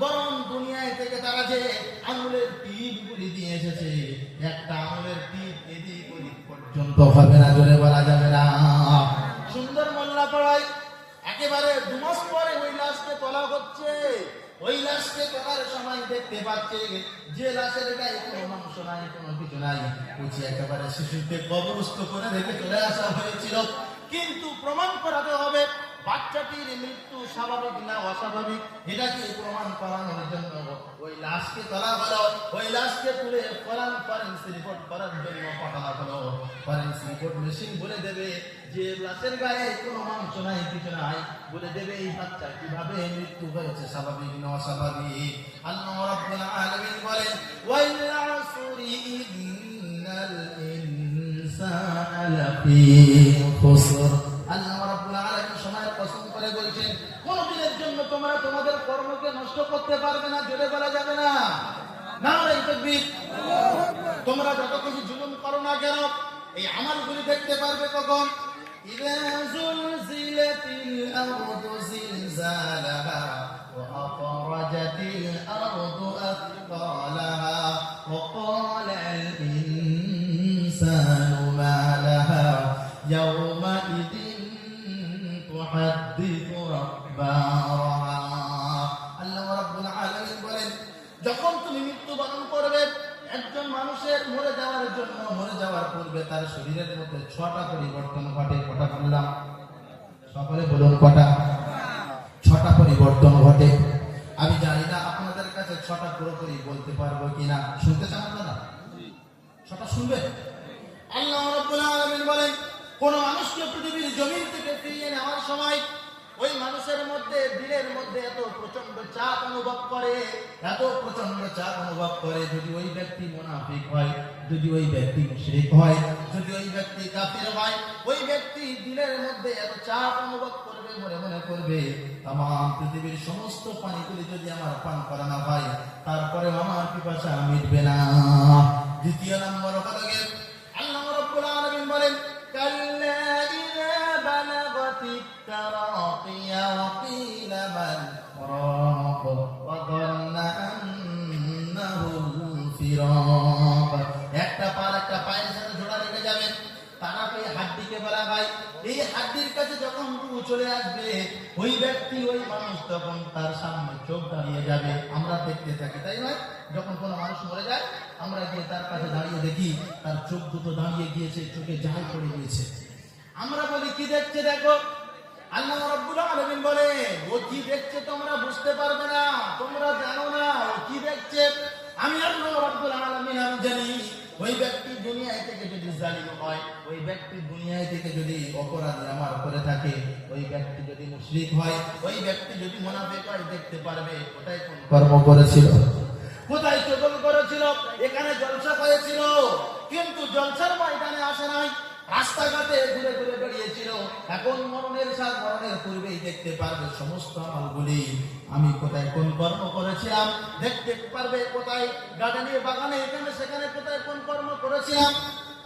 বরং দুনিয়ায় থেকে তারা যে আঙুলের টিপগুলি দিয়ে এসেছে, একটা আঙুলের টিপ এদিক ওদিক পর্যন্ত হবে না, জোরে বলা যাবে না। সুন্দর মোল্লা পড়ায় একেবারে 2 মাস পরে ওই লাশকে তোলা হচ্ছে। ওই লাশকে তোলার সময় দেখতে পাচ্ছে যে লাশের গায়ে কোনো মাংস নাই, কোনো কিছু নাই, বুঝি একেবারে শিশুকে কবরস্থ করে রেখে চলে আসা হয়েছিল। কিন্তু প্রমাণ করাতে হবে বাচ্চাটির মৃত্যু স্বাভাবিক না অস্বাভাবিক, এটাকে প্রমাণ করানোর জন্য ওই লাশকে তোলা হলো। ওই লাশকে তুলে ফরেনসিক রিপোর্ট করার জন্য পাঠানো হলো। ফরেনসিক রিপোর্ট মেশিন বলে দেবে যে লাশের গায়ে কোনো মাংস নাই, কিছু নাই, বলে দেবে এই বাচ্চা কিভাবে মৃত্যু হয়েছে, স্বাভাবিক না অস্বাভাবিক। আল্লাহ রাব্বুল আলামিন বলেন ওয়াল আসরি ইন্নাল ইনসানা লাফি খুসর। আল্লাহ রাব্বুল আলামিন সময়ের কসম করে বলছেন কোন দিনের জন্য তোমরা তোমাদের কর্মকে নষ্ট করতে পারবে না, জোরে বলা যাবে না। নারে তাকবীর। তোমরা যত কিছু জুলুম করো না কেন, এই আমালগুলি দেখতে পারবে কখন? ইযা যুলজিলাতিল আরদু জিলজালাহা ওয়া আখরাজাতিল আরদু আথকালাহা ওয়া ক্বালাল ইনসানু মা লাহা ইয়াওমাইযিন তুহাদ্দিথু আখবারাহা। আল্লাহ রাব্বুল আলামিন বলেন যখন তুমি মৃত্যুবরণ করবে, একজন মানুষের মরে যাওয়ার জন্য মরে যাওয়ার পূর্বে তার শরীরের মধ্যে 6টা পরিবর্তন ঘটে। কটা বললাম? সকলে বলুন কটা? 6টা পরিবর্তন ঘটে। আমি জানি না আপনাদের কাছে 6টা পুরোপুরি বলতে পারবো কিনা। শুনতে চান আপনারা? 6টা শুনবে? আল্লাহ রাব্বুল আলামিন বলেন কোন মানুষকে পৃথিবীর জমিন থেকে ফিরিয়ে নেওয়ার সময় ওই মানুষের মধ্যে দিলের মধ্যে এত প্রচন্ড চাপ অনুভব করে, এত প্রচন্ড চাপ অনুভব করে, যদি ওই ব্যক্তি মুনাফিক হয়, যদি ওই ব্যক্তি মুশরিক হয়, যদি ওই ব্যক্তি কাফির হয়, ওই ব্যক্তি দিলের মধ্যে এত চাপ অনুভব করবে, মনে মনে করবে तमाम পৃথিবীর সমস্ত পানিগুলি যদি আমার পান করানো হয় তারপরে আমার পিপাসা মিটবে না। দ্বিতীয় নম্বর পদকে আল্লাহ রাব্বুল আলামিন বলেন কাল্লা ইযা বালাগাতিত তারাকিয়া ওয়া কিলা মান রাক ওয়া যান্না আন্নাহুল ফিরাক। একটা পা একটা পায়ের সাথে জোড়া লেগে যাবে, তারাকে হাড্ডিকে বলা হয়। এই হাড্ডির কাছে যখন রূহ চলে আসবে ওই ব্যক্তি ওই মানুষ তখন তার সামনে চোখ দাঁড়িয়ে যাবে। আমরা দেখতে থাকি, তাই নয়? যখন কোনো মানুষ মরে যায় আমরা গিয়ে তার কাছে দাঁড়িয়ে দেখি তার চোখ দুটো দাঁড়িয়ে গিয়েছে, চোখে জাল পড়ে গিয়েছে। আমরা বলি কি দেখছে দেখো। আল্লাহ রাব্বুল আলামিন বলে ও কি দেখছে তোমরা বুঝতে পারবে না, তোমরা জানো না ও কি দেখছে। আমি আল্লাহ রাব্বুল আলামিন আমি জানি ওই ব্যক্তি দুনিয়ায় থেকে যদি জালিম হয়, ওই ব্যক্তি দুনিয়ায় থেকে যদি অপরাধ আমার করে থাকে, ওই ব্যক্তি যদি মুশরিক হয়, ওই ব্যক্তি যদি মুনাফিক হয়, দেখতে পারবে কোথায় কোন কর্ম করেছিল, কোথায় চগল করেছিল, এখানে জলসা হয়েছিল কিন্তু জলসার ময়দানে আসে নাই, রাস্তাঘাটে ঘুরে ঘুরে বেরিয়েছিল। এখন মরণের সাথ মরণের পূর্বেই দেখতে পারবে সমস্ত আমলগুলি আমি কোথায় কোন কর্ম করেছিলাম, দেখতে পারবে কোথায় গার্ডেনে বাগানে এখানে সেখানে কোথায় কোন কর্ম করেছিলাম,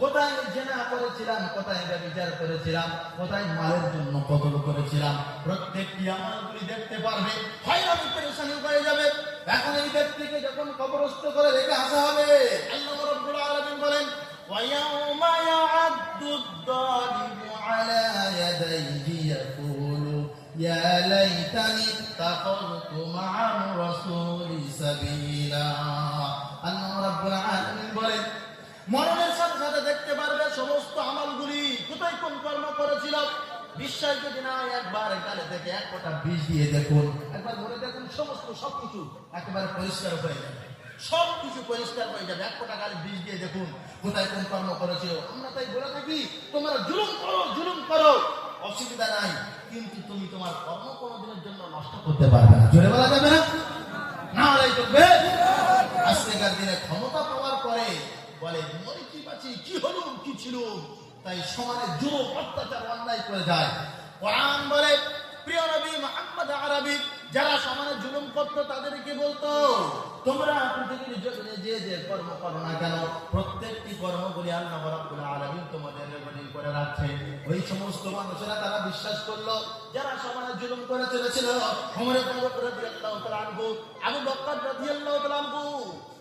কোথায় জেনা করেছিলাম, কোথায় ব্যভিচার করেছিলাম, কোথায় মালের জন্য কতল করেছিলাম, প্রত্যেকটি আমলগুলি দেখতে পারবে। হয়রানি পেরেশানি হয়ে যাবে। এখন এই ব্যক্তিকে যখন কবরস্থ করে রেখে আসা হবে, আল্লাহ রাব্বুল আলামিন বলেন وَيَوْمَ يَعَضُّ الظَّالِمُ عَلَى يَدَيْهِ يَقُولُ يَا لَيْتَنِي اتَّخَذْتُ مَعَ الرَّسُولِ سَبِيلًا। আল্লাহ রাব্বুল আলামিন বলেন মরণের সাথে সাথে দেখতে পারবে সমস্ত আমলগুলি কোথায় কোন কর্ম করেছিল। বিশ্বাস যদি না হয় একবার গালে থেকে এক ফোঁটা বিষ দিয়ে দেখুন, একবার মনে দেখুন সমস্ত সবকিছু একেবারে পরিষ্কার হয়ে যাবে, সবকিছু পরিষ্কার হয়ে যাবে। এক ফোঁটা গালে বিষ দিয়ে দেখুন কোথায় কোন কর্ম করেছিল। আমরা তাই বলে থাকি তোমরা জুলুম করো, জুলুম করো, অসুবিধা নাই, কিন্তু তুমি তোমার কর্ম কোনোদিনের জন্য নষ্ট করতে পারবে না, জোরে বলা যাবে না। না হলেই চলবে। আজকের দিনে ক্ষমতা পাওয়ার পরে বলে মরে কি বাঁচি, কি হলো কি ছিল, তাই সমানে জুলুম অত্যাচার অন্যায় করে যায়। কোরআন বলে প্রিয় নবী মুহাম্মদ আরবি যারা সমানে জুলুম করতো তাদেরকে বলতো, তোমরা পৃথিবীর জগতে যে যে কর্ম করো না কেন, প্রত্যেকটি কর্মগুলি আল্লাহ রাব্বুল আলামিন তোমাদের রেকর্ডিং করে রাখছে। ওই সমস্ত মানুষেরা তারা বিশ্বাস করলো যারা সমানে জুলুম করে চলেছিল, ওমর ফারুক রাদিয়াল্লাহু তাআলা আনহু, আবু বকর রাদিয়াল্লাহু তাআলা আনহু,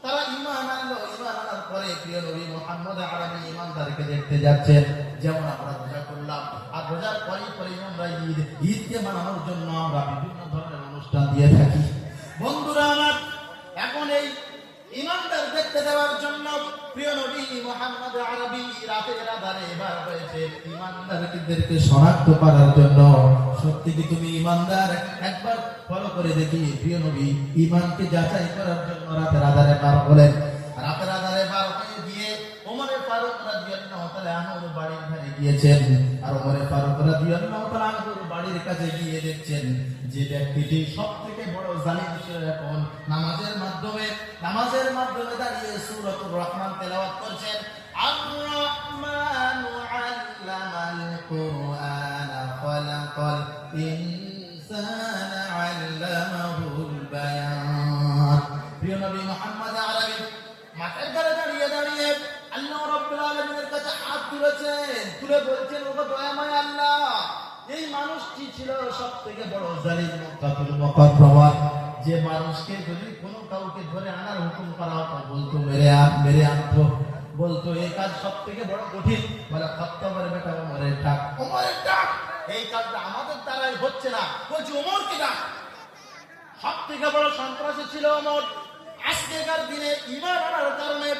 তারা ঈমান আনলো। ঈমান আনার পরে প্রিয় নবী মুহাম্মদ আরবি ঈমানদারকে দেখতে যাচ্ছেন। যেমন আমরা রোজা করলাম, আর রোজার পরে আমরা ঈদকে মানানোর জন্য আমরা বিভিন্ন ধরনের অনুষ্ঠান দিয়ে থাকি। বন্ধুরা আমার, এখন এই ঈমানদার দেখতে যাওয়ার জন্য প্রিয় নবী মুহাম্মদ আরবি রাতের আধারে এবার হয়েছে ঈমানদারদেরকে শনাক্ত করার জন্য। সত্যি কি তুমি ঈমানদার? একবার ফলো করে দেখি। প্রিয় নবী ঈমানকে যাচাই করার জন্য রাতের আধারে বার হলেন। রাতের আধারে বার হয়ে গিয়ে ওমর ফারুক রাদিয়াল্লাহু তাআলা আনহুর বাড়ির ধারে গিয়েছেন। আর ওমর ফারুক রাদিয়াল্লাহু তাআলা আনহুর বাড়ির কাছে গিয়ে দেখছেন যে ব্যক্তিটি সবথেকে বড় জালিম ছিল, এখন নামাজের মাধ্যমে দাঁড়িয়ে সূরাতুর রহমান তেলাওয়াত করছেন। আর-রাহমানু আল্লামাল কুরআনা খালাকাল ইনসানা আল্লামাহুল বায়ান। প্রিয় নবী মুহাম্মদ আরবি মাঠের ধারে দাঁড়িয়ে আল্লাহ রাব্বুল আলামিনের কাছে হাত তুলেছেন, তুলে বলছেন, ওগো দয়াময় আল্লাহ, এই মানুষটি ছিল সবথেকে বড় জালিম মুকাদ্দারুল মুকাদ্দামা, যে মানুষকে যদি কোনো কাউকে ধরে আনার হুকুম করা হতো বলতো মেরে আনতো, বলতো এই কাজ সবথেকে বড় কঠিন, বলে খত্তাবের বেটা ওমরের ডাক, এই কাজটা আমাদের দ্বারাই হচ্ছে না, বলছি ওমরকে ডাক। সবথেকে বড় সন্ত্রাসী ছিল ওমর। আজকেকার দিনে ঈমান আনার কারণে,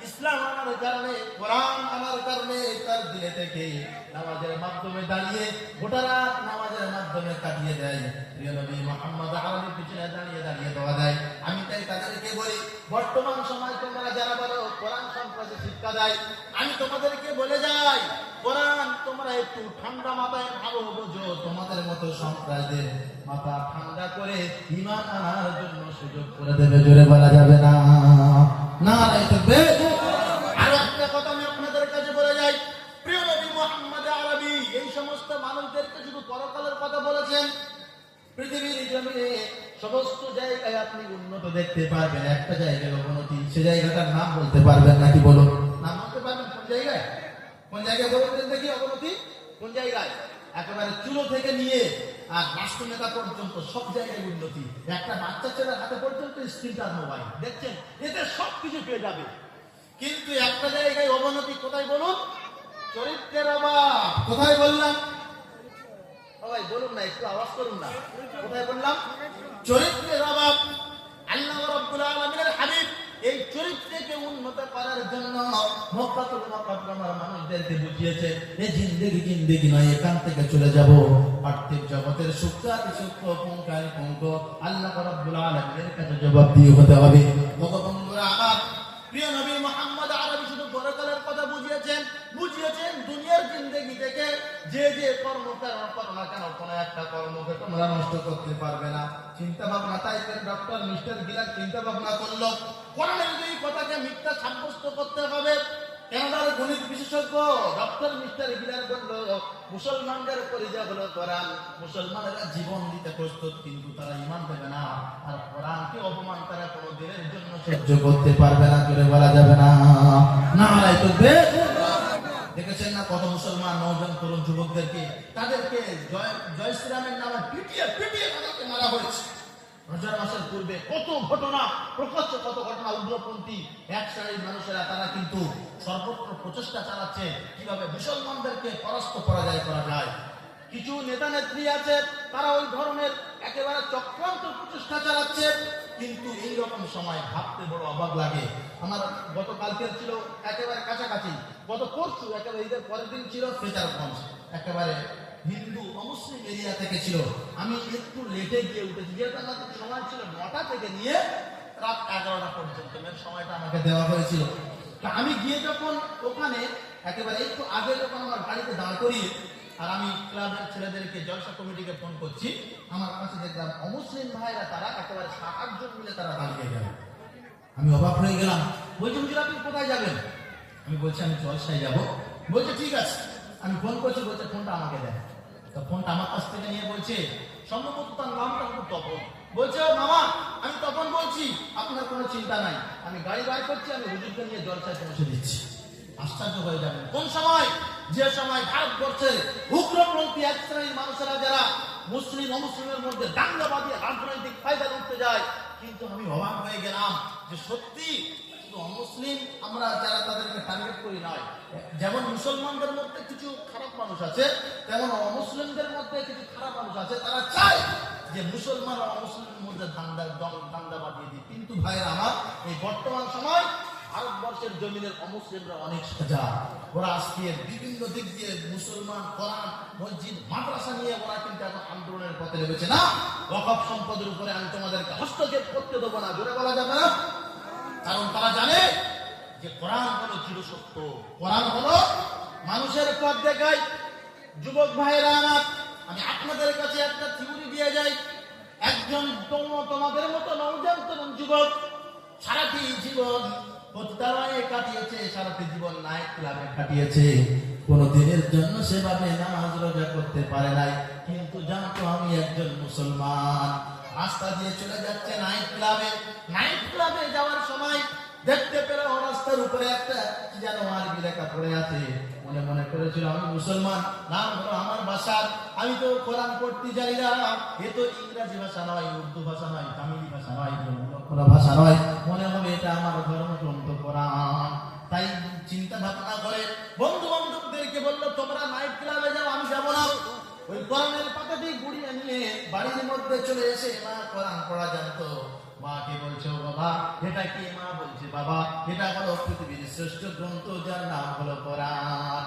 ইসলাম আনার কারণে, কোরআন আনার কারণে তার দিনে থেকে নামাজের মাধ্যমে দাঁড়িয়ে গোটা রাত নামাজের মাধ্যমে কাটিয়ে দেয়। প্রিয় নবী মুহাম্মদ আরবির পিছনে দাঁড়িয়ে দেওয়া যায়। আমি তাই তাদেরকে বলি, বর্তমান সময় তোমরা যারা বলো কোরআন সন্ত্রাসী শিক্ষা দেয়, আমি তোমাদেরকে বলে যাই, কোরআন তোমরা একটু ঠান্ডা মাথায় ভালো বোঝো। তোমাদের মতো সন্ত্রাসীদের মাথা ঠান্ডা করে ঈমান আনার জন্য সুযোগ করে দেবে, জোরে বলা যাবে না। নারায়ে তাকবীর। আর একটা কথা আমি আপনাদের কাছে বলে যাই, প্রিয় নবী মুহাম্মদ আরবি এই সমস্ত মানুষদেরকে শুধু পরকালের কথা বলেছেন। পৃথিবীর জমিনে সমস্ত জায়গায় আপনি উন্নত দেখতে পারবেন, একটা জায়গায় অবনতি, সে জায়গাটার নাম বলতে পারবেন নাকি? বলুন, নাম বলতে পারবেন? কোন জায়গায় বলতেন দেখি অবনতি? কোন জায়গায়? একেবারে চুলো থেকে নিয়ে আর রাষ্ট্র নেতা পর্যন্ত সব জায়গায় উন্নতি। একটা বাচ্চা ছেলের হাতে পর্যন্ত স্ক্রিন টাচ মোবাইল, দেখছেন, এতে সবকিছু পেয়ে যাবে। কিন্তু একটা জায়গায় অবনতি, কোথায় বলুন? চরিত্রের অভাব। কোথায় বললাম? সবাই বলুন না, একটু আওয়াজ করুন না। কোথায় বললাম? চরিত্রের অভাব। আল্লাহ রাব্বুল আলামিনের হাবিব এই চরিত্রকে উন্নত করার জন্য মক্কাতুল মুকাররমার মানুষদেরকে বুঝিয়েছে, এই জিন্দেগি নয়, এখান থেকে চলে যাব পার্থিব জগতের সূক্ষ্ম পুঙ্খানুপুঙ্খ আল্লাহ রাব্বুল আলামিনের কাছে জবাব দিয়ে হতে হবে। বন্ধুরা আমার, প্রিয় নবী মুহাম্মদ আরবি শুধু পরকালের কথা বুঝিয়েছেন দুনিয়ার জিন্দেগি থেকে যে কর্ম করো না কেন, কোনো একটা কর্মকে তোমরা নষ্ট করতে পারবে না। চিন্তা ভাবনা তাই ডক্টর মিস্টার গিলার চিন্তা ভাবনা করলো, কোরআনের এই কথাকে মিথ্যা সাব্যস্ত করতে হবে। কানাডার গণিত বিশেষজ্ঞ ডক্টর মিস্টার গিলার বলল, মুসলমানদের পরিচয় হলো কোরআন, মুসলমানেরা জীবন দিতে প্রস্তুত, কিন্তু তারা ঈমান দেবে না, আর কোরআনকে অপমান তারা কোনো দিনের জন্য সহ্য করতে পারবে না, জোরে বলা যাবে না। নারায়ে তাকবীর। দেখেছেন না কত মুসলমান নওজোয়ান তরুণ যুবকদেরকে, তাদেরকে জয় শ্রীরামের নামে পিটিয়ে তাদেরকে মারা হয়েছে। রোজার মাসের পূর্বে কত ঘটনা, প্রকাশ্য কত ঘটনা, উগ্রপন্থী এক শ্রেণীর মানুষেরা তারা কিন্তু সর্বত্র প্রচেষ্টা চালাচ্ছে কিভাবে মুসলমানদেরকে পরাজয় করা যায়। কিছু নেতা নেত্রী আছে, তারা ওই ধরনের একেবারে চক্রান্ত প্রচেষ্টা চালাচ্ছে। কিন্তু এইরকম সময় ভাবতে বড় অবাক লাগে। আমার গতকালকের ছিল একেবারে কাছাকাছি, গত পরশু একেবারে ঈদের পরের দিন ছিল ফ্রেজারগঞ্জ, একেবারে হিন্দু অমুসলিম এরিয়া থেকে ছিল। আমি একটু লেটে গিয়ে উঠেছি, যেহেতু আমাদের সময় ছিল 9টা থেকে নিয়ে রাত 11টা পর্যন্ত, সময়টা আমাকে দেওয়া হয়েছিল। তা আমি গিয়ে যখন ওখানে একেবারে একটু আগে যখন আমার গাড়িতে দাঁড় করিয়ে আর আমি ক্লাবের ছেলেদেরকে জলসা কমিটিকে ফোন করছি, আমার কাছে দেখলাম অমুসলিম ভাইরা তারা একেবারে 7-8 জন মিলে তারা দাঁড়িয়ে গেল। আমি অবাক হয়ে গেলাম। বলছি, হুজুর আপনি কোথায় যাবেন? আমি বলছি আমি জলসায় যাব। বলছে ঠিক আছে। আমি ফোন করছি, বলছে ফোনটা আমাকে দেন। তো ফোনটা আমার কাছ থেকে নিয়ে বলছে, সম্ভবত তার নামটা কিন্তু তপন। বলছে ও মামা, আমি তখন বলছি আপনার কোনো চিন্তা নাই, আমি গাড়ি বার করছি, আমি হুজুরকে নিয়ে জলসায় পৌঁছে দিচ্ছি। আশ্চর্য হয়ে যাবেন। কোন সময়? যে সময় ভারতবর্ষের উগ্রপন্থী এক শ্রেণীর মানুষেরা যারা মুসলিম অমুসলিমের মধ্যে দাঙ্গাবাদী রাজনৈতিক ফায়দা করতে যায়। কিন্তু আমি অবাক হয়ে গেলাম যে সত্যি অমুসলিম আমরা যারা তাদেরকে টার্গেট করি নয়, যেমন মুসলমানদের মধ্যে কিছু খারাপ মানুষ আছে, তেমন অমুসলিমদের মধ্যে কিছু খারাপ মানুষ আছে। তারা চায় যে মুসলমান ও অমুসলিমের মধ্যে দাঙ্গা বাঁধিয়ে দিই। কিন্তু ভাইয়ের আমার, এই বর্তমান সময় ভারতবর্ষের জমিনের অমুসলিমরা অনেক সজাগ। ওরা আজকে বিভিন্ন দিক দিয়ে মুসলমান, কোরআন, মসজিদ, মাদ্রাসা নিয়ে ওরা কিন্তু এখন আন্দোলনের পথে নেমেছে। না, ওয়াকফ সম্পদের উপরে আমি তোমাদেরকে হস্তক্ষেপ করতে দেবো না, জোরে বলা যাবে না। কারণ তারা জানে যে কোরআন হলো চিরসত্য, কোরআন হলো মানুষের পথ দেখায়। যুবক ভাইয়েরা আমার, আমি আপনাদের কাছে একটা থিওরি দিয়ে যাই। একজন তোমাদের মতো নওজোয়ান যুবক সারাটি জীবন পতিতালয়ে কাটিয়েছে, সারাটি জীবন নাইট ক্লাবে কাটিয়েছে, কোনো দিনের জন্য সেভাবে নামাজ রোজা করতে পারে নাই। কিন্তু জানতো আমি একজন মুসলমান। রাস্তা দিয়ে চলে যাচ্ছে নাইট ক্লাবে। নাইট ক্লাবে যাওয়ার সময় দেখতে পেল রাস্তার উপরে একটা যেন আরবি লেখা পড়ে আছে। মনে মনে করেছিল আমি মুসলমান, নাম হলো আমার ভাষার, আমি তো কোরআন পড়তে জানি না, এ তো ইংরেজি ভাষা নয়, উর্দু ভাষা নয়, তামিলি ভাষা নয়, কোনো ভাষা নয়, মনে হবে এটা আমার ধর্মগ্রন্থ কোরআন। তাই চিন্তা ভাবনা করে বন্ধু বান্ধবদেরকে বললো তোমরা নাইট ক্লাবে যাও, আমি যাবো না। ওই কোরআনের পাতাটি গুড়িয়ে নিয়ে বাড়ির মধ্যে চলে এসে মা কোরআন পড়া জানতো। মাকে বলছে ও বাবা এটা কি? মা বলছে বাবা এটা হলো পৃথিবীর শ্রেষ্ঠ গ্রন্থ, যার নাম হলো কোরআন।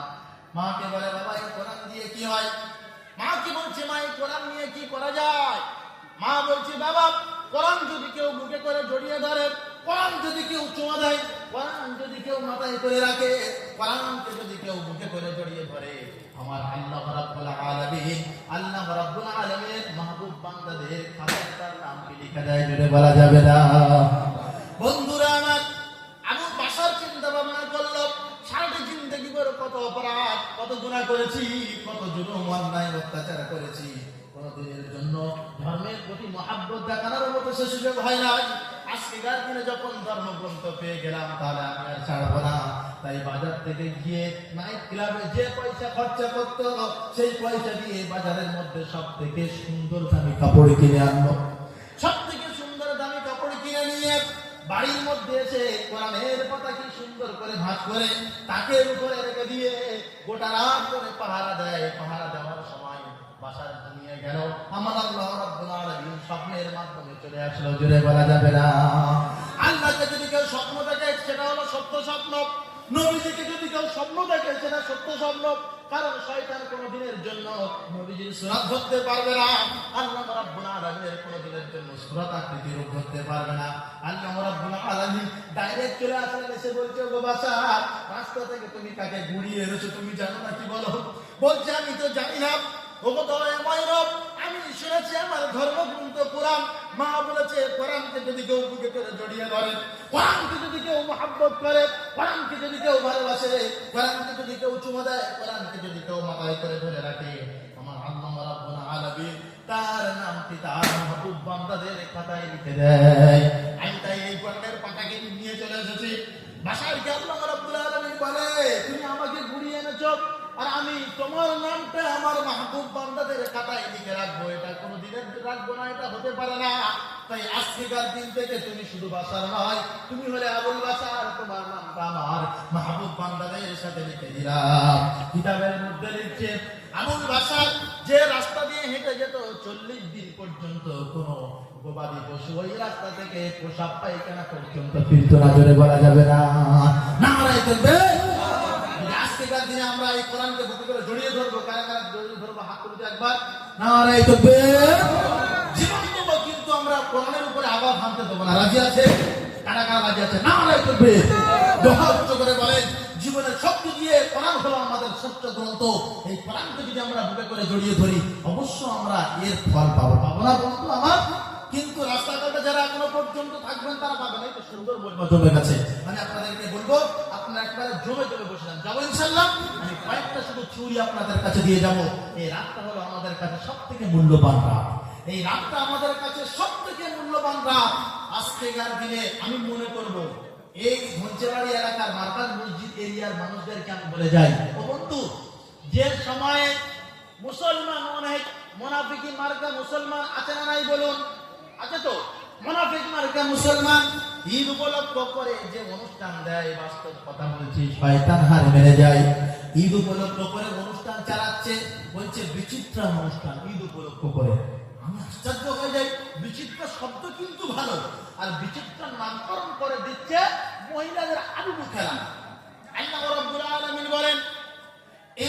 মাকে বলে বাবা এই কোরআন দিয়ে কি হয়? মা কি বলছে মা এই কোরআন নিয়ে কি করা যায়? মা বলছে বাবা কোরআন যদি কেউ বুকে করে জড়িয়ে ধরে, কোরআন যদি কেউ চুমা দেয়, কোরআন যদি কেউ মাথায় করে রাখে, কোরআনকে যদি কেউ বুকে করে জড়িয়ে ধরে, আমার আল্লাহ রাব্বুল আলামিন, আল্লাহ রাব্বুল আলামিনের মাহবুব বান্দাদের খাতায় তার নাম লিখে দেয়। জুড়ে বলা যাবে না। বন্ধুরা আমার, আবু বাশার চিন্তা ভাবনা করলো সারাটা জিন্দেগি করে কত অপরাধ, কত গুনাহ করেছি, কত জুলুম অন্যায় অত্যাচার করেছি, কোনদিনের জন্য ধর্মের প্রতি মহাব্বত দেখানোর মতো সে সুযোগ হয় না। আজকের দিনে যখন ধর্মগ্রন্থ পেয়ে গেলাম তাহলে আমি আর ছাড়বো না। তাই বাজার থেকে গিয়ে নাইট ক্লাবে যে পয়সা খরচা করতো সেই পয়সা দিয়ে বাজারের মধ্যে সব থেকে সুন্দর দামি কাপড় কিনে আনলো। সব থেকে সুন্দর দামি কাপড় কিনে নিয়ে বাড়ির মধ্যে এসে কোরআনের পাতা কি সুন্দর করে ভাঁজ করে তাকের উপরে রেখে দিয়ে গোটা রাত করে পাহারা দেয়। পাহারা দেওয়ার সময় বাসার নিয়ে গেল আমার আল্লাহ রাব্বুল আলামিন স্বপ্নের মাধ্যমে চলে আসলো। জুড়ে বলা যাবে না। আল্লাহকে যদি কেউ স্বপ্ন দেখে সেটা হলো সত্য স্বপ্ন, নবীজিকে যদি কেউ স্বপ্ন দেখে সেটা সত্য স্বপ্ন। কারণ শয়তান কোনদিনের জন্য নবীজির সুরাত ধরতে পারবে না, আল্লাহ রাব্বুল আলামিনের কোনদিনের জন্য সুরাত আকৃতি রূপ ধরতে পারবে না। আল্লাহ রাব্বুল আলামিন ডাইরেক্ট চলে আসলেন, এসে বলছে গো বাছা রাস্তা থেকে তুমি কাকে ঘুরিয়ে এনেছো তুমি জানো না? কি বলো? বলছে আমি তো জানি না। ওগো দয়াময় রব, আমি শুনেছি আমার ধর্মগ্রন্থ কোরআন। মা বলেছে কোরআনকে যদি কেউ বুকে করে জড়িয়ে ধরে, কোরআনকে যদি কেউ মহব্বত করে, কোরআনকে যদি কেউ ভালোবাসে, কোরআনকে যদি কেউ চুমা দেয়, কোরআনকে যদি কেউ মাথায় করে ধরে রাখে, আমার আল্লাহ রাব্বুল আলামিন তার নামটি তার মাহবুব বান্দাদের খাতায় লিখে দেয়। আমি তাই এই কোরআনের পাতাকে নিয়ে চলে এসেছি বাসায়। কি আল্লাহ রাব্বুল আলামিন বলে তুমি আমাকে ঘুরিয়ে এনেছো আর আমি তোমার নামটা আমার মাহবুব বান্দাদের খাতায় লিখে রাখবো। এটা কোনোদিনের রাখবো না, এটা হতে পারে না। তাই আজকের দিন থেকে তুমি শুধু বাসার নয়, তুমি হলে আবুল বাশার, তোমার নামটা আমার মাহবুব বান্দাদের সাথে লিখে দিলাম। কিতাবের মধ্যে লিখছে আবুল বাশার যে রাস্তা দিয়ে হেঁটে যেত 40 দিন পর্যন্ত কোন গবাদি পশু ওই রাস্তা থেকে প্রসাব পায়খানা পর্যন্ত ফিরত না। জোরে বলা যাবে না। নারায়ে তাকবীর। আজকের দিনে আমরা এই কোরআনকে বুকে করে জড়িয়ে ধরবো। কারা কারা জড়িয়ে ধরবো হাত তুলতে একবার। নারায়ে তাকবীর। জীবন দেব কিন্তু আমরা কোরআনের উপরে আবার ভাঙতে দেবো না। রাজি আছে? কারা কারা রাজি আছে? নারায়ে তাকবীর। দোয়া উচ্চ করে বলেন জীবনের শক্তি দিয়ে কোরআন হলো আমাদের শ্রেষ্ঠ গ্রন্থ। এই কোরআনকে যদি আমরা বুকে করে জড়িয়ে ধরি অবশ্য আমরা এর ফল পাবো। পাবো না বন্ধু আমার? কিন্তু রাস্তাঘাটে যারা এখনো পর্যন্ত থাকবেন তারা পাবেন। এই তো সুন্দর বলবো জমে গেছে, মানে আপনাদেরকে বলবো আপনারা একবারে জমে জমে বসে যান। যাবো ইনশাআল্লাহ। আমি কয়েকটা শুধু থিওরি আপনাদের কাছে দিয়ে যাবো। এই রাতটা হলো আমাদের কাছে সব থেকে মূল্যবান রাত। এই রাতটা আমাদের কাছে সবথেকে মূল্যবান রাত। আজকেকার দিনে আমি মনে করব এই ঘঞ্চেবাড়ি এলাকার মার্কাজ মসজিদ এরিয়ার মানুষদেরকে আমি বলে যাই, ও বন্ধু, যে সময়ে মুসলমান অনেক মুনাফিকি মার্কা মুসলমান আছে না নাই বলুন? আছে তো? মুনাফিক মার্কা মুসলমান ঈদ উপলক্ষ করে যে অনুষ্ঠান দেয়, বাস্তব কথা বলছি, শয়তান হার মেরে যায়। ঈদ উপলক্ষ করে অনুষ্ঠান চালাচ্ছে, বলছে বিচিত্র অনুষ্ঠান ঈদ উপলক্ষ করে। আমি আশ্চর্য হয়ে যাই, বিচিত্র শব্দ কিন্তু ভালো, আর বিচিত্র নামকরণ করে দিচ্ছে মহিলাদের আলু খেলা। আল্লাহ রাব্বুল আলামিন বলেন,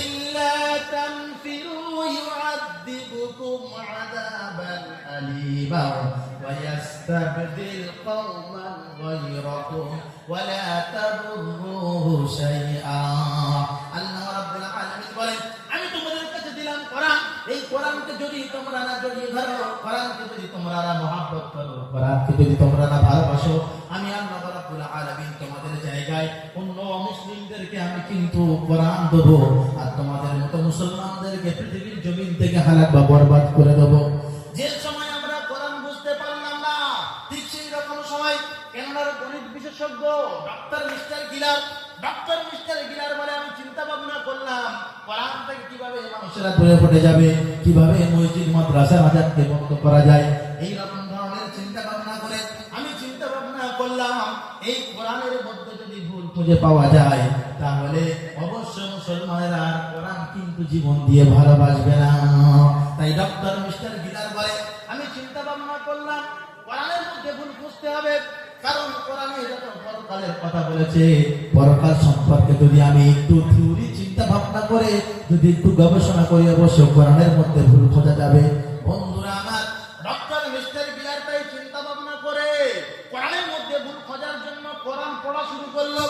ইল্লা তানফিরু ইউআযিবুকুম আযাবান আলীমা ওয়া ইস্তাবদিল কওমান গায়রাকুম ওয়া লা তাদুররুহু শাইআ। আল্লাহ রাব্বুল আলামিন বলেন, আমি তোমাদের কাছে দিলাম কোরআন, এই কোরআনকে যদি তোমরা না জড়িয়ে ধরো, কোরআনকে যদি তোমরা না মহব্বত করো, কোরআনকে যদি তোমরা না ভালোবাসো, আমি আল্লাহ রাব্বুল আলামিন তোমাদের জায়গায় অন্য মুসলিমদেরকে আমি কিন্তু কোরআন দেব, আর তোমাদের মতো মুসলমানদেরকে পৃথিবীর জমিন থেকে হালাক বা বরবাদ করে দেব। যে সময় আমরা কোরআন বুঝতে পারলাম না, ঠিক সেই রকম সময় কেননার গণিত বিশেষজ্ঞ ডক্টর মিস্টার গিলার বলে, আমি চিন্তা ভাবনা করলাম কোরআন থেকে কিভাবে মানুষেরা দূরে পড়ে যাবে, কিভাবে মসজিদ মাদ্রাসা মাজারকে বন্ধ করা যায়। এই রকম ধরনের চিন্তা ভাবনা করে আমি চিন্তা ভাবনা করলাম, এই কোরআনের মধ্যে যদি ভুল খুঁজে পাওয়া যায়, তাহলে অবশ্য মুসলমানেরা আর কোরআন কিন্তু জীবন দিয়ে ভালোবাসবে না। তাই ডক্টর মিস্টার গিলার বলে, আমি চিন্তা ভাবনা করলাম কোরআনের মধ্যে ভুল খুঁজতে হবে, কারণ কোরআনে যত পরকালের কথা বলেছে, পরকাল সম্পর্কে যদি আমি একটু থিওরি চিন্তা ভাবনা করে যদি একটু গবেষণা করি, অবশ্য কোরআনের মধ্যে ভুল খোঁজা যাবে। বন্ধুরা আমার, ডক্টর মিস্টার গিলার তাই চিন্তা ভাবনা করে কোরআনের মধ্যে ভুল খোঁজার জন্য কোরআন পড়া শুরু করলো।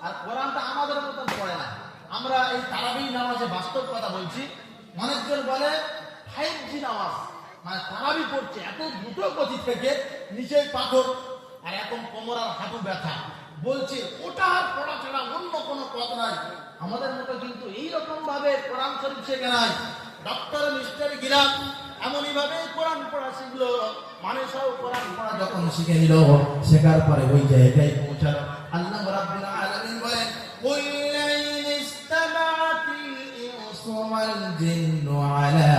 আর কোরআনটা আমাদের মতন পড়ে না। আমরা এই তারাবি নামাজে, বাস্তব কথা বলছি, অনেকজন বলে 5G নামাজ, মানে তারাবি পড়ছে এত দ্রুত গতি থেকে, নিচে পাথর আর এখন কোমর আর হাঁটু ব্যথা, বলছে ওটা আর পড়া ছাড়া অন্য কোনো পথ নাই। আমাদের মতো কিন্তু এইরকম ভাবে কোরআন শরীফ শেখে নাই। ডক্টর মিস্টার গিলাস এমনই ভাবে কোরআন পড়া শিখলো, মানুষও কোরআন পড়া যখন শিখে নিল, শেখার পরে ওই জায়গায় পৌঁছালো। আল্লাহ রাব্বুল আলামিন বলেন, কুল্লাইন ইসতামাতিল ইনসু ওয়াল জিন্নু আলা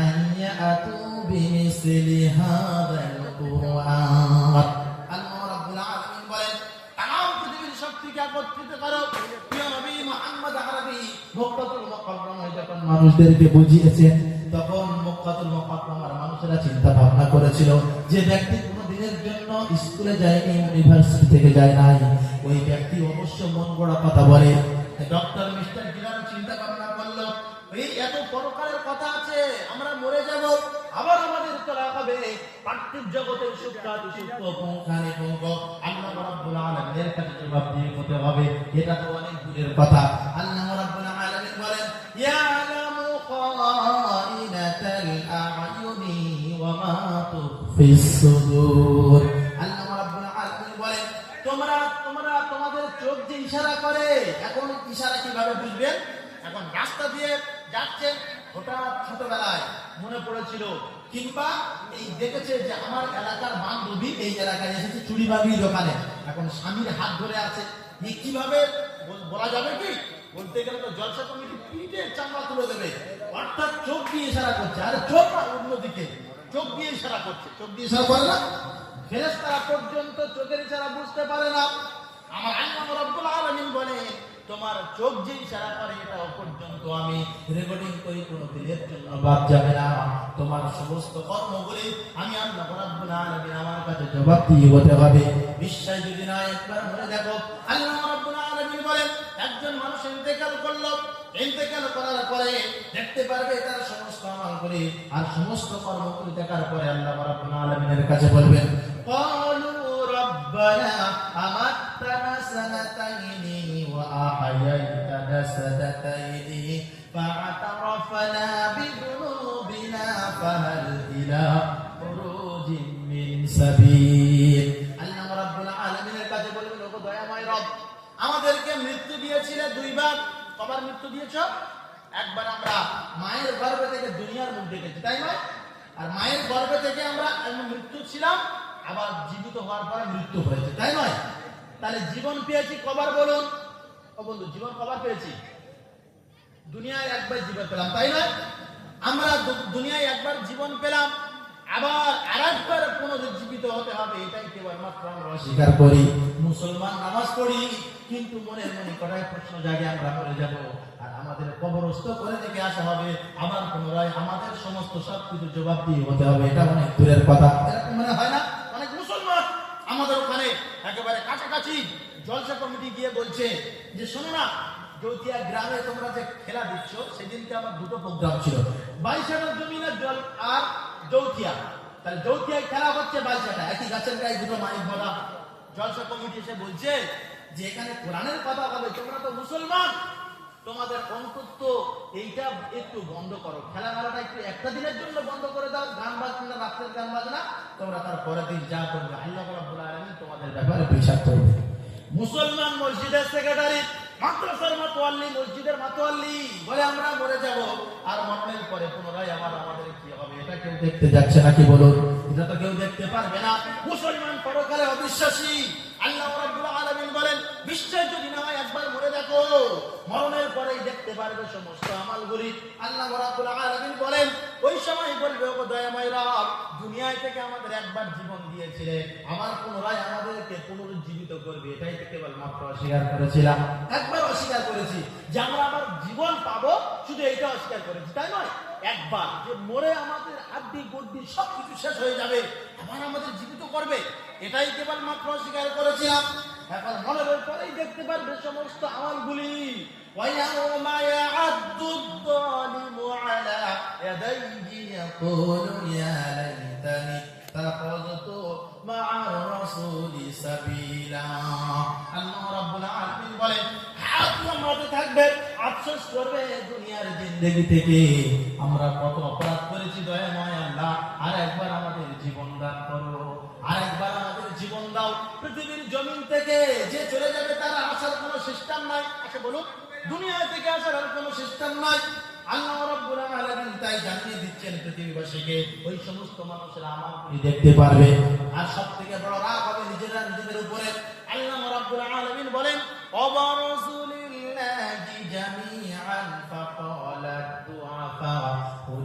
আন ইয়াতু বিমিসলি হাযাল কুরআন। আল্লাহ রাব্বুল আলামিন বলেন, তাম পৃথিবীর শক্তিকে একত্রিত করো। প্রিয় নবী মুহাম্মদ আরবি মক্কাতুল মুকাররমায় যখন মানুষদেরকে বুঝিয়েছেন, তখন মক্কাতুল মুকাররমার মানুষেরা চিন্তা ভাবনা করেছিল, যে ব্যক্তি কোনো দিনের জন্য স্কুলে যায়নি, ইউনিভার্সিটি থেকে যায় নাই, ওই ব্যক্তি অবশ্য মন গড়া কথা বলে। ডক্টর মিস্টার গিলার চিন্তা ভাবনা করলো, এই এত পরকালের কথা আছে, আমরা মরে যাব, আবার আমাদের চলা হবে পার্থিব জগতের সূক্ষ্মাতিসূক্ষ্ম পুঙ্খানুপুঙ্খ আল্লাহ রাব্বুল আলামিনের কাছে জবাব দিয়ে হতে হবে। এটা তো অনেক দূরের কথা। আল্লাহ রাব্বুল আলামিন বলেন, ইয়ালামু খাইনাতাল আ'য়ুনি ওয়া মা তুখফিস সুদূর। আল্লাহ রাব্বুল আলামিন বলেন, তোমরা তোমাদের চোখ যে ইশারা করে, এখন ইশারা কিভাবে বুঝবেন? এখন রাস্তা দিয়ে যাচ্ছেন, হঠাৎ ছোটবেলায় মনে পড়েছিল, কিংবা এই দেখেছে যে আমার এলাকার বান্ধবী এই এলাকায় এসেছে চুড়ি বাগির দোকানে, এখন স্বামীর হাত ধরে আছে, কিভাবে বলা যাবে কি? বলতে গেলে তো জলসা কমিটি পিঠের চামড়া তুলে দেবে। অর্থাৎ চোখ দিয়ে ইশারা করছে, আরে চোখ না, অন্যদিকে চোখ দিয়ে ইশারা করছে। চোখ দিয়ে ইশারা করে না, ফেরেশতারা পর্যন্ত চোখের ইশারা বুঝতে পারে না। আমার আল্লাহ রাব্বুল আলামিন বলে, তোমার চোখ যে ইশারা করে এটা পর্যন্ত আমি রেকর্ডিং করি, কোনো দিনের জন্য বাদ যাবে না। তোমার সমস্ত কর্মগুলি আমি আল্লাহ রাব্বুল আলামিন আমার কাছে জবাবদিহি হতে হবে। বিশ্বাস যদি না, একবার মনে দেখো, আল্লাহ রাব্বুল আলামিন বলেন, একজন মানুষ ইন্তেকাল করলো, ইন্তেকাল করার পরে দেখতে পারবে তার সমস্ত আমলগুলি আর সমস্ত কর্মগুলি দেখার পরে আল্লাহ রাব্বুল আলামিনের কাছে বলবেন, ক্বালু রাব্বানা আমাত্তানা সানাতাইনি ওয়া আহয়াইতানা সানাতাইনি ফাআতারাফনা বিযুনুবিনা ফাহাল ইলা খুরুজিন মিন সাবিল। আল্লাহ রাব্বুল আলামিনের কাছে বলবেন, ওগো দয়াময় রব, আমাদেরকে মৃত্যু দিয়েছিলে দুইবার, কবার মৃত্যু দিয়েছো? একবার আমরা মায়ের গর্ভে থেকে দুনিয়ার মুখ দেখেছি, তাই নয়? আর মায়ের গর্ভে থেকে আমরা মৃত্যু ছিলাম, আবার জীবিত হওয়ার পরে মৃত্যু হয়েছে, তাই নয়? তাহলে জীবন পেয়েছি কবার বলুন? ও বন্ধু, জীবন কবার পেয়েছি? দুনিয়ায় একবার জীবন পেলাম, তাই নয়? আমরা দুনিয়ায় একবার জীবন পেলাম, আবার আরেকবার পুনরুজ্জীবিত হতে হবে, এটাই কেবলমাত্র আমরা অস্বীকার করি। মুসলমান নামাজ পড়ি, কিন্তু মনে কটায় প্রশ্ন জাগে আমরা মরে যাব, আর আমাদের কবরস্থ করে থেকে আসা হবে, আবার পুনরায় আমাদের সমস্ত সবকিছু জবাব দিয়ে হতে হবে। এটা অনেক দূরের কথা, এরকম মনে হয় না? অনেক মুসলমান আমাদের ওখানে একেবারে কাছাকাছি জলসা কমিটি গিয়ে বলছে যে শোনো না, জৌতিয়া গ্রামে তোমরা যে খেলা দিচ্ছ, সেদিনকে আমার দুটো প্রোগ্রাম ছিল, বাইশাটার জমিনের জল আর জৌতিয়া। তাহলে জৌতিয়ায় খেলা হচ্ছে, বাইশাটা একই গাছের গায়ে দুটো মাইক ভরা। জলসা কমিটি এসে বলছে যে এখানে কোরআনের কথা হবে, তোমরা তো মুসলমান, তোমাদের অন্তত এইটা একটু বন্ধ করো, খেলাধুলাটা একটু একটা দিনের জন্য বন্ধ করে দাও, গান বাজনা, রাত্রের গান বাজনা তোমরা তার পরের দিন যা করবে আল্লাহ রাব্বুল আলামিন তোমাদের ব্যাপারে বিচার করবে। মুসলমান মসজিদের সেক্রেটারি, মাদ্রাসার মাতোয়াল্লি, মসজিদের মাতোয়াল্লি বলে আমরা মরে যাব, আর মরণের পরে পুনরায় আবার আমাদের কি হবে এটা কেউ দেখতে যাচ্ছে নাকি বলুন? এটা তো কেউ দেখতে পারবে না। মুসলমান পরকালে অবিশ্বাসী। আল্লাহ রাব্বুল আলামিন বলেন, বিশ্বাস যদি না হয় একবার মরে দেখো, মরণের পরেই দেখতে পারবে সমস্ত আমালগুলি। আল্লাহ রাব্বুল আলামিন বলেন, ওই সময় বলবে, ও দয়াময় রব, দুনিয়ায় থেকে আমাদের একবার জীবন দিয়েছিলে, আবার পুনরায় আমাদেরকে পুনরুজ্জীবিত করবে, এটাই তো কেবলমাত্র অস্বীকার করেছিলাম। একবার অস্বীকার করেছি যে আমরা আবার জীবন পাবো, শুধু এইটা অস্বীকার করেছি, তাই নয় একবার যে মরে আমাদের হাড্ডি গুড্ডি সবকিছু শেষ হয়ে যাবে, আবার আমাদের জীবিত করবে, এটাই কেবলমাত্র অস্বীকার করেছিলাম। এখন মনের পরেই দেখতে পারবে সমস্ত আমালগুলি। وَيَوْمَ يَعَضُّ الظَّالِمُ عَلَى يَدَيْهِ يَقُولُ يَا لَيْتَنِي اتَّخَذْتُ مَعَ الرَّسُولِ سَبِيلًا। আল্লাহ রাব্বুল আলামিন বলেন, হাত নামাতে থাকবে, আফসোস করবে দুনিয়ার জিন্দেগি থেকে আমরা কত অপরাধ করেছি, দয়াময় আল্লাহ আর একবার আমাদের জীবন দান করো, আর একবার আমাদের জীবন দাও। পৃথিবীর জমিন থেকে যে চলে যাবে তার আসার কোনো সিস্টেম নাই, আচ্ছা বলুন, দুনিয়া থেকে আসার আর কোনো সিস্টেম নাই। আল্লাহ রাব্বুল আলামিন তাই জানিয়ে দিচ্ছেন পৃথিবীবাসীকে, ওই সমস্ত মানুষেরা আমাকে দেখতে পারবে, আর সবথেকে বড় রাগ হবে নিজেদের উপরে। আল্লাহ রাব্বুল আলামিন বলেন, ওয়া রাসূলিল্লাহি জামিআন ফাকালাত দুআফা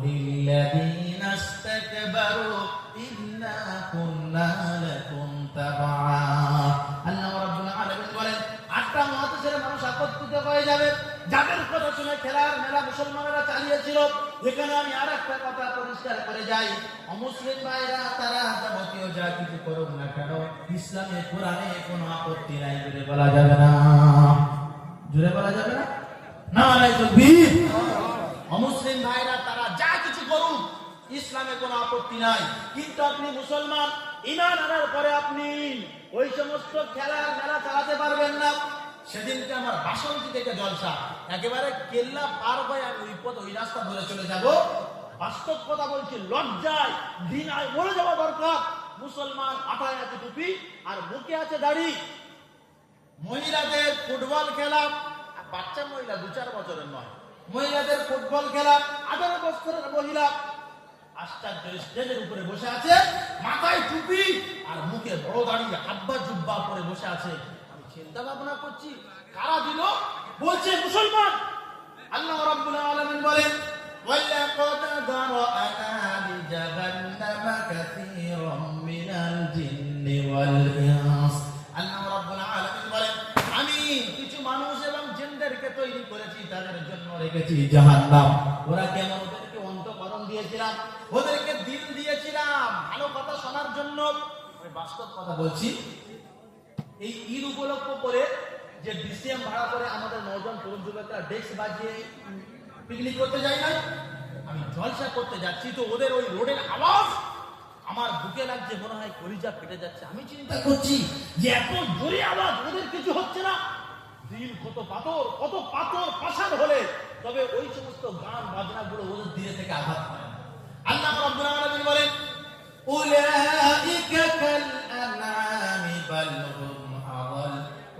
লিল্লাযীনা ইসতাকবারু ইন্না কুন্না লাকুম তাবআ। আল্লাহ রাব্বুল আলামিন বলেন, আটটা মহাদেশের মানুষ একত্রিত হয়ে যাবে, যাদের কথা শুনে খেলার মেলা মুসলমানেরা চালিয়েছিল। এখানে আমি আর একটা কথা পরিষ্কার করে যাই, অমুসলিম ভাইরা তারা যাবতীয় যা কিছু করুক না কেন, ইসলামে কোরআনে কোনো আপত্তি নাই, জুড়ে বলা যাবে না, জুড়ে বলা যাবে না, না নাই তাকবীর। অমুসলিম ভাইরা তারা যা কিছু করুক, ইসলামে কোনো আপত্তি নাই, কিন্তু আপনি মুসলমান, ঈমান আনার পরে আপনি ওই সমস্ত খেলার মেলা চালাতে পারবেন না। সেদিনকে আমার বাসন্তী থেকে জলসা, একেবারে কেল্লা পার হয়ে আমি ওই রাস্তা ধরে চলে যাব। বাস্তব কথা বলছি, লজ্জায় ঘৃণায় মরে যাওয়া দরকার। মুসলমান মাথায় আছে টুপি আর মুখে আছে দাড়ি। মহিলাদের ফুটবল খেলা, বাচ্চা মহিলা 2-4 বছরের নয়, মহিলাদের ফুটবল খেলা, 18 বছরের মহিলা আশ্চর্য স্টেজের উপরে বসে আছে, মাথায় টুপি আর মুখে বড় দাড়ি, হাব্বা জুব্বা পরে বসে আছে। আমি চিন্তা ভাবনা করছি, কারা দিল? বলছে মুসলমান। আল্লাহ রাব্বুল আলামিন বলেন, ওয়ালাকাদ যারা'না লিজাহান্নামা কাসীরাম মিনাল জিন্নি ওয়াল ইনস। আল্লাহ রাব্বুল আলামিন বলেন, আমি কিছু মানুষ এবং জিনদেরকে তৈরি করেছি, তাদের জন্য রেখেছি জাহান্নাম। ওরা কেন? ওদেরকে অন্তঃকরণ দিয়েছিলাম, ওদেরকে দিল দিয়েছিলাম ভালো কথা শোনার জন্য। আমি বাস্তব কথা বলছি, এই ঈদ উপলক্ষ করে যে ডিসিএম ভাড়া করে আমাদের নওজোয়ান তরুণ যুবকরা ডেস্ক বাজিয়ে পিকনিক করতে যায় না, আমি জলসা করতে যাচ্ছি, তো ওদের ওই রোডের আওয়াজ আমার বুকে লাগছে, মনে হয় কলিজা ফেটে যাচ্ছে। আমি চিন্তা করছি যে এত জোরে আওয়াজ, ওদের কিছু হচ্ছে না, দিল কত পাথর পাষাণ হলে তবে ওই সমস্ত গান বাজনাগুলো ওদের দিলে থেকে আঘাত করে। আল্লাহ রাব্বুল আলামিন বলেন, উলাইকা কাল আনআমি বাল হুম আযাল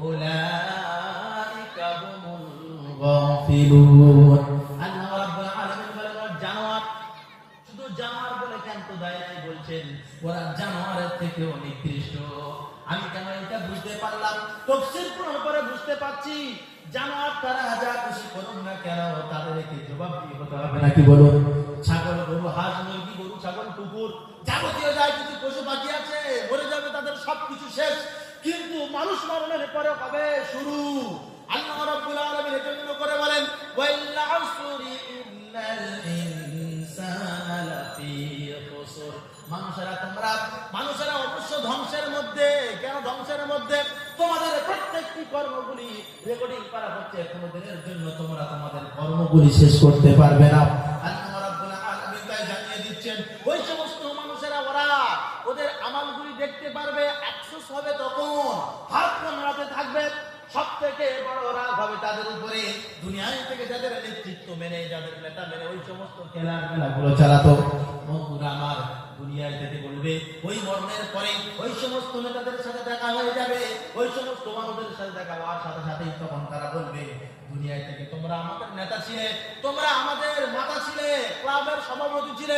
উলাইকা হুমুল গাফিলুন। আল্লাহ রাব্বুল আলামিন বলেন, জানোয়ার, শুধু জানোয়ার বলে কেন পারলাম, তাফসীর পড়ার পরে বুঝতে পারছি জানোয়ার তারা যা খুশি করুন না কেন তাদেরকে জবাবদিহি হতে হবে নাকি বলুন? ছাগল, গরু, হাঁস, মুরগি, গরু, ছাগল, কুকুর, যাবতীয় যা কিছু পশু পাখি আছে মরে যাবে, তাদের সবকিছু শেষ, কিন্তু মানুষ মরণের পরে হবে শুরু। আল্লাহ রাব্বুল আলামিন এজন্য করে বলেন ওয়াল আসরি ইন্নাল ইনসানা লাফি খুসর। মানুষেরা অবশ্য ধ্বংসের মধ্যে। কেন ধ্বংসের মধ্যে? তোমাদের প্রত্যেকটি কর্মগুলি রেকর্ডিং করা হচ্ছে, কোনদিনের জন্য তোমরা তোমাদের কর্মগুলি শেষ করতে পারবে না। আল্লাহ রাব্বুল আলামিন তাই জানিয়ে দিচ্ছেন ওই সমস্ত মানুষেরা ওদের আমলগুলি দেখতে পারবে, আফসোস হবে তখন, হাত কামড়াতে থাকবে। সব থেকে বড় রাগ হবে তাদের উপরে, দুনিয়ায় থেকে যাদের নেতৃত্ব মেনে, যাদের নেতা মেনে ওই সমস্ত খেলাগুলো চালাতো। বন্ধুরা আমার, দুনিয়ায় থেকে বলবে ওই মরণের পরে ওই সমস্ত নেতাদের সাথে দেখা হয়ে যাবে, ওই সমস্ত মানুষদের সাথে দেখা হওয়ার সাথে সাথেই তখন তারা বলবে দুনিয়ায় থেকে তোমরা আমাদের নেতা ছিলে, তোমরা আমাদের মাতা ছিলে, ক্লাবের সভাপতি ছিলে,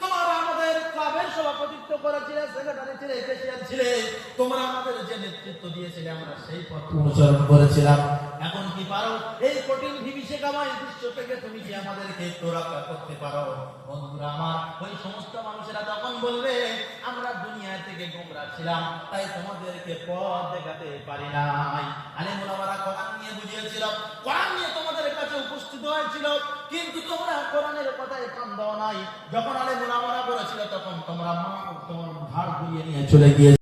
তোমরা আমাদের ক্লাবের সভাপতিত্ব করেছিলে, সেক্রেটারি ছিলে, প্রেসিডেন্ট ছিলে, তোমরা আমাদের যে নেতৃত্ব দিয়েছিলে আমরা সেই পথ অনুসরণ করেছিলাম। এখন কি পারো এই কঠিন বিভীষিকাময় দৃশ্য থেকে তুমি কি আমাদেরকে একটু রক্ষা করতে পারো? বন্ধুরা আমার, ওই সমস্ত মানুষেরা তখন বলবে আমরা দুনিয়া থেকে গোমরাহ ছিলাম, তাই তোমাদেরকে পথ দেখাতে পারি নাই। আলেমুল ওলামারা কোরআন নিয়ে বুঝিয়েছিল, কোরআন নিয়ে তোমাদের কাছে উপস্থিত হয়েছিল, কিন্তু তোমরা কোরআনের কথায় কান দাও নাই। যখন আলেমুল ওলামারা বলেছিল তখন তোমরা তোমার ঘাড় ঘুরিয়ে নিয়ে চলে গিয়ে